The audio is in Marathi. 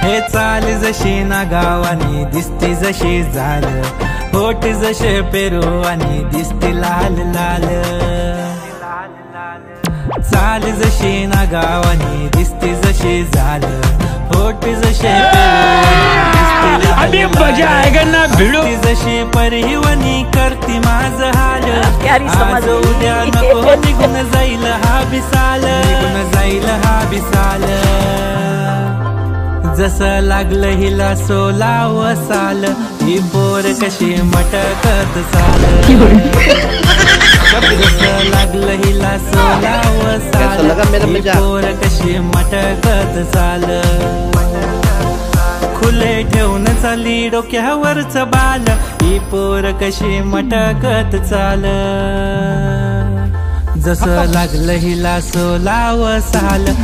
हे चाल जशी ना गावानी दिसती जशी झाल, होठ जसे पेरू आणि दिसती लाल लाल। चाल जशी ना गावानी दिसती जशी झाल, होठ जसे अभी मजा आएगा ना भिड़ो। जशी परिवनी करती माझ हाल, आज उद्या नको निघून जाईल हा बिसाल, निघून जाईल हा बिसाल। जसं लागलं हिला 16 साल, ही पोर कशी मटकत चाल। जसं लागलं हिला 16 साल, ही पोर कशी मटकत चाल। खुले ठेवून चाली डोक्यावरच बाल, ही पोर कशी मटकत चाल। जसं लागलं हिला 16 साल,